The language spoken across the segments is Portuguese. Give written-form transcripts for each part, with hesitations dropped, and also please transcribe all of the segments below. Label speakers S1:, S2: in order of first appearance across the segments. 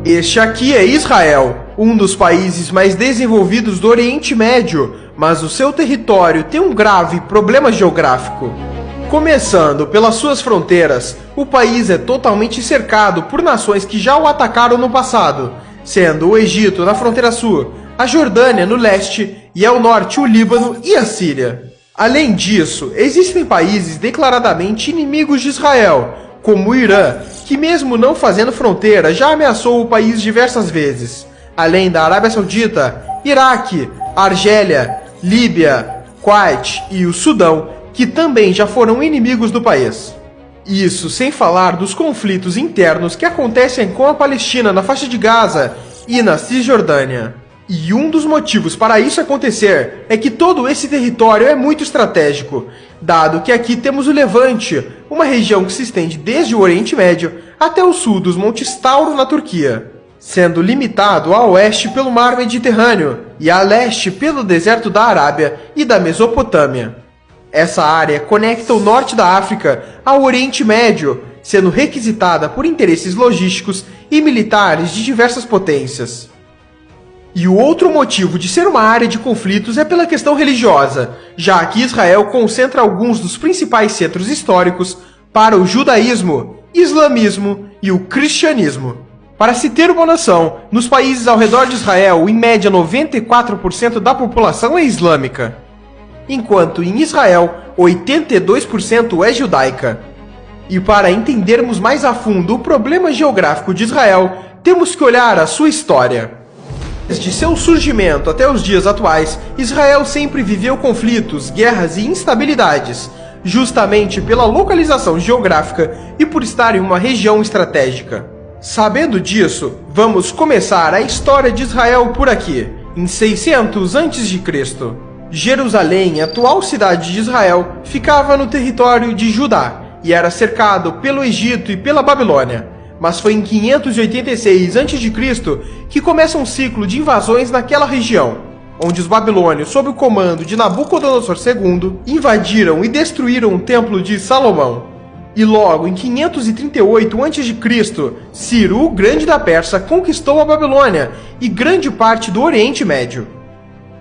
S1: Este aqui é Israel, um dos países mais desenvolvidos do Oriente Médio, mas o seu território tem um grave problema geográfico. Começando pelas suas fronteiras, o país é totalmente cercado por nações que já o atacaram no passado, sendo o Egito na fronteira sul, a Jordânia no leste e ao norte o Líbano e a Síria. Além disso, existem países declaradamente inimigos de Israel, como o Irã, que mesmo não fazendo fronteira já ameaçou o país diversas vezes, além da Arábia Saudita, Iraque, Argélia, Líbia, Kuwait e o Sudão, que também já foram inimigos do país. Isso sem falar dos conflitos internos que acontecem com a Palestina na faixa de Gaza e na Cisjordânia. E um dos motivos para isso acontecer é que todo esse território é muito estratégico, dado que aqui temos o Levante, uma região que se estende desde o Oriente Médio até o sul dos Montes Tauro na Turquia, sendo limitado a oeste pelo Mar Mediterrâneo e a leste pelo deserto da Arábia e da Mesopotâmia. Essa área conecta o norte da África ao Oriente Médio, sendo requisitada por interesses logísticos e militares de diversas potências. E o outro motivo de ser uma área de conflitos é pela questão religiosa, já que Israel concentra alguns dos principais centros históricos para o judaísmo, islamismo e o cristianismo. Para se ter uma noção, nos países ao redor de Israel, em média 94% da população é islâmica, enquanto em Israel 82% é judaica. E para entendermos mais a fundo o problema geográfico de Israel, temos que olhar a sua história. Desde seu surgimento até os dias atuais, Israel sempre viveu conflitos, guerras e instabilidades, justamente pela localização geográfica e por estar em uma região estratégica. Sabendo disso, vamos começar a história de Israel por aqui, em 600 a.C. Jerusalém, atual cidade de Israel, ficava no território de Judá e era cercado pelo Egito e pela Babilônia. Mas foi em 586 a.C. que começa um ciclo de invasões naquela região, onde os babilônios, sob o comando de Nabucodonosor II, invadiram e destruíram o Templo de Salomão. E logo em 538 a.C., Ciro, o Grande da Pérsia, conquistou a Babilônia e grande parte do Oriente Médio.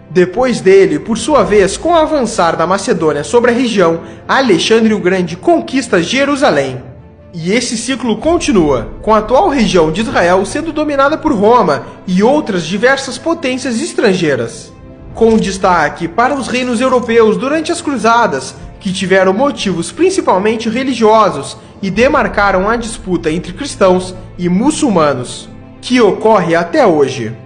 S1: Depois dele, por sua vez, com o avançar da Macedônia sobre a região, Alexandre o Grande conquista Jerusalém. E esse ciclo continua, com a atual região de Israel sendo dominada por Roma e outras diversas potências estrangeiras, com destaque para os reinos europeus durante as Cruzadas, que tiveram motivos principalmente religiosos e demarcaram a disputa entre cristãos e muçulmanos, que ocorre até hoje.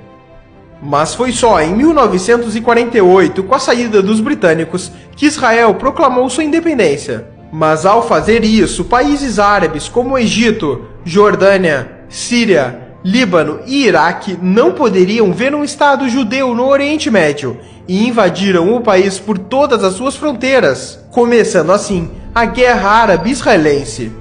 S1: Mas foi só em 1948, com a saída dos britânicos, que Israel proclamou sua independência. Mas ao fazer isso, países árabes como Egito, Jordânia, Síria, Líbano e Iraque não poderiam ver um Estado judeu no Oriente Médio e invadiram o país por todas as suas fronteiras, começando assim a Guerra Árabe-Israelense.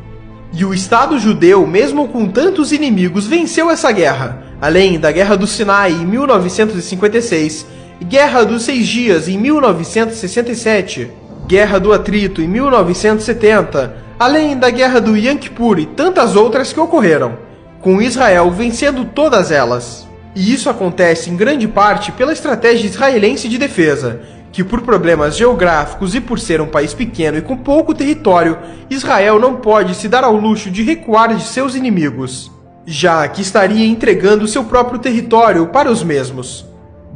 S1: E o Estado judeu, mesmo com tantos inimigos, venceu essa guerra, além da Guerra do Sinai em 1956, Guerra dos 6 Dias em 1967, Guerra do Atrito em 1970, além da Guerra do Yom Kippur e tantas outras que ocorreram, com Israel vencendo todas elas. E isso acontece em grande parte pela estratégia israelense de defesa, que por problemas geográficos e por ser um país pequeno e com pouco território, Israel não pode se dar ao luxo de recuar de seus inimigos, já que estaria entregando seu próprio território para os mesmos.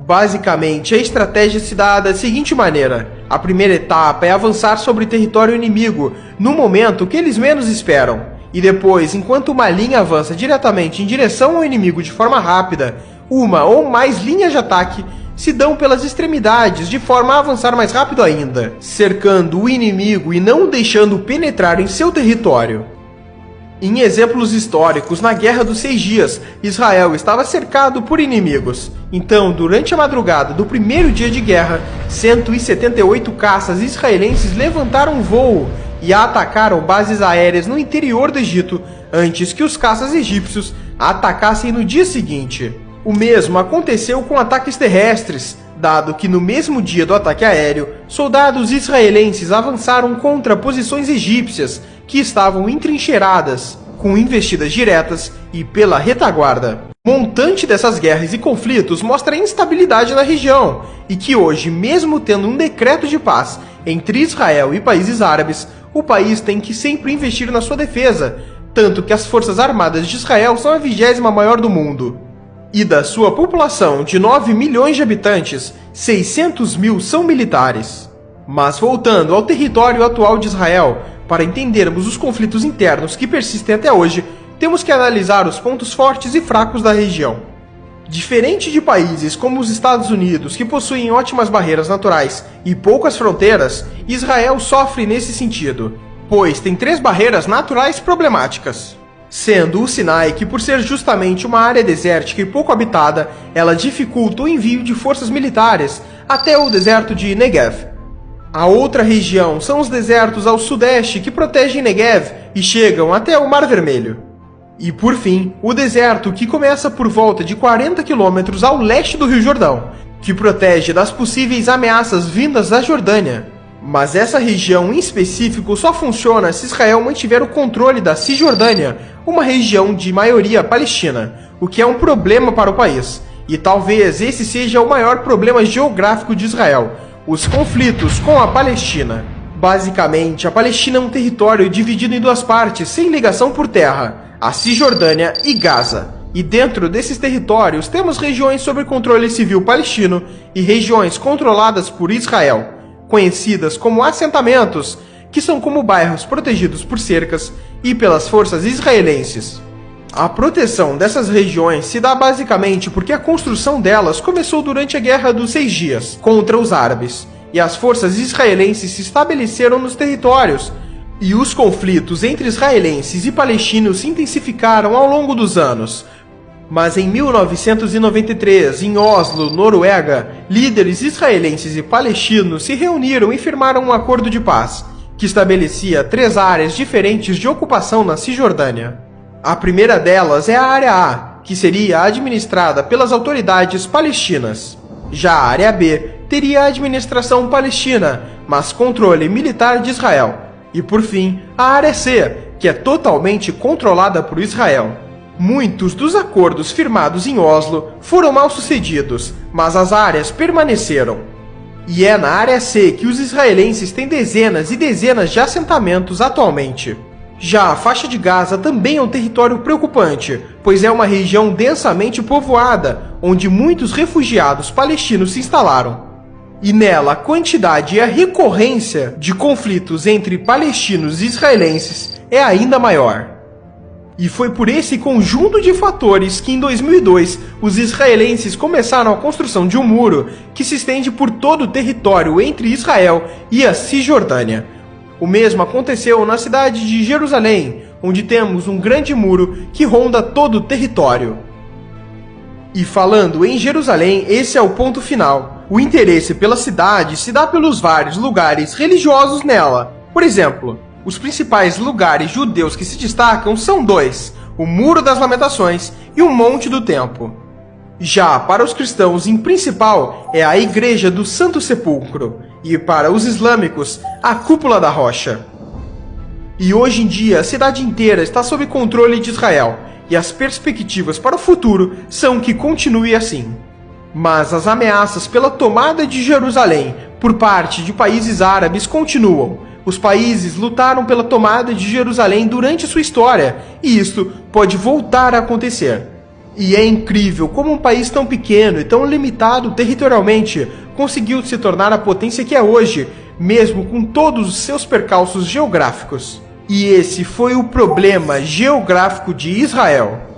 S1: Basicamente, a estratégia se dá da seguinte maneira: a primeira etapa é avançar sobre o território inimigo no momento que eles menos esperam, e depois, enquanto uma linha avança diretamente em direção ao inimigo de forma rápida, uma ou mais linhas de ataque se dão pelas extremidades de forma a avançar mais rápido ainda, cercando o inimigo e não o deixando penetrar em seu território. Em exemplos históricos, na Guerra dos 6 Dias, Israel estava cercado por inimigos. Então, durante a madrugada do primeiro dia de guerra, 178 caças israelenses levantaram voo e atacaram bases aéreas no interior do Egito, antes que os caças egípcios atacassem no dia seguinte. O mesmo aconteceu com ataques terrestres, dado que no mesmo dia do ataque aéreo, soldados israelenses avançaram contra posições egípcias que estavam entrincheiradas, com investidas diretas e pela retaguarda. O montante dessas guerras e conflitos mostra a instabilidade na região e que hoje, mesmo tendo um decreto de paz entre Israel e países árabes, o país tem que sempre investir na sua defesa, tanto que as forças armadas de Israel são a 20ª maior do mundo. E da sua população de 9 milhões de habitantes, 600 mil são militares. Mas voltando ao território atual de Israel, para entendermos os conflitos internos que persistem até hoje, temos que analisar os pontos fortes e fracos da região. Diferente de países como os Estados Unidos, que possuem ótimas barreiras naturais e poucas fronteiras, Israel sofre nesse sentido, pois tem 3 barreiras naturais problemáticas. Sendo o Sinai, que por ser justamente uma área desértica e pouco habitada, ela dificulta o envio de forças militares até o deserto de Negev. A outra região são os desertos ao sudeste que protegem Negev e chegam até o Mar Vermelho. E por fim, o deserto que começa por volta de 40 quilômetros ao leste do Rio Jordão, que protege das possíveis ameaças vindas da Jordânia. Mas essa região em específico só funciona se Israel mantiver o controle da Cisjordânia, uma região de maioria palestina, o que é um problema para o país. E talvez esse seja o maior problema geográfico de Israel, os conflitos com a Palestina. Basicamente, a Palestina é um território dividido em 2 partes, sem ligação por terra, a Cisjordânia e Gaza. E dentro desses territórios temos regiões sob controle civil palestino e regiões controladas por Israel, conhecidas como assentamentos, que são como bairros protegidos por cercas e pelas forças israelenses. A proteção dessas regiões se dá basicamente porque a construção delas começou durante a Guerra dos 6 Dias contra os árabes, e as forças israelenses se estabeleceram nos territórios, e os conflitos entre israelenses e palestinos se intensificaram ao longo dos anos. Mas em 1993, em Oslo, Noruega, líderes israelenses e palestinos se reuniram e firmaram um acordo de paz, que estabelecia 3 áreas diferentes de ocupação na Cisjordânia. A primeira delas é a Área A, que seria administrada pelas autoridades palestinas. Já a Área B teria a administração palestina, mas controle militar de Israel. E por fim, a Área C, que é totalmente controlada por Israel. Muitos dos acordos firmados em Oslo foram mal sucedidos, mas as áreas permaneceram. E é na Área C que os israelenses têm dezenas e dezenas de assentamentos atualmente. Já a faixa de Gaza também é um território preocupante, pois é uma região densamente povoada, onde muitos refugiados palestinos se instalaram. E nela a quantidade e a recorrência de conflitos entre palestinos e israelenses é ainda maior. E foi por esse conjunto de fatores que em 2002 os israelenses começaram a construção de um muro que se estende por todo o território entre Israel e a Cisjordânia. O mesmo aconteceu na cidade de Jerusalém, onde temos um grande muro que ronda todo o território. E falando em Jerusalém, esse é o ponto final. O interesse pela cidade se dá pelos vários lugares religiosos nela. Por exemplo, os principais lugares judeus que se destacam são 2, o Muro das Lamentações e o Monte do Templo. Já para os cristãos, em principal, é a Igreja do Santo Sepulcro, e para os islâmicos, a Cúpula da Rocha. E hoje em dia, a cidade inteira está sob controle de Israel, e as perspectivas para o futuro são que continue assim. Mas as ameaças pela tomada de Jerusalém por parte de países árabes continuam. Os países lutaram pela tomada de Jerusalém durante sua história, e isto pode voltar a acontecer. E é incrível como um país tão pequeno e tão limitado territorialmente conseguiu se tornar a potência que é hoje, mesmo com todos os seus percalços geográficos. E esse foi o problema geográfico de Israel.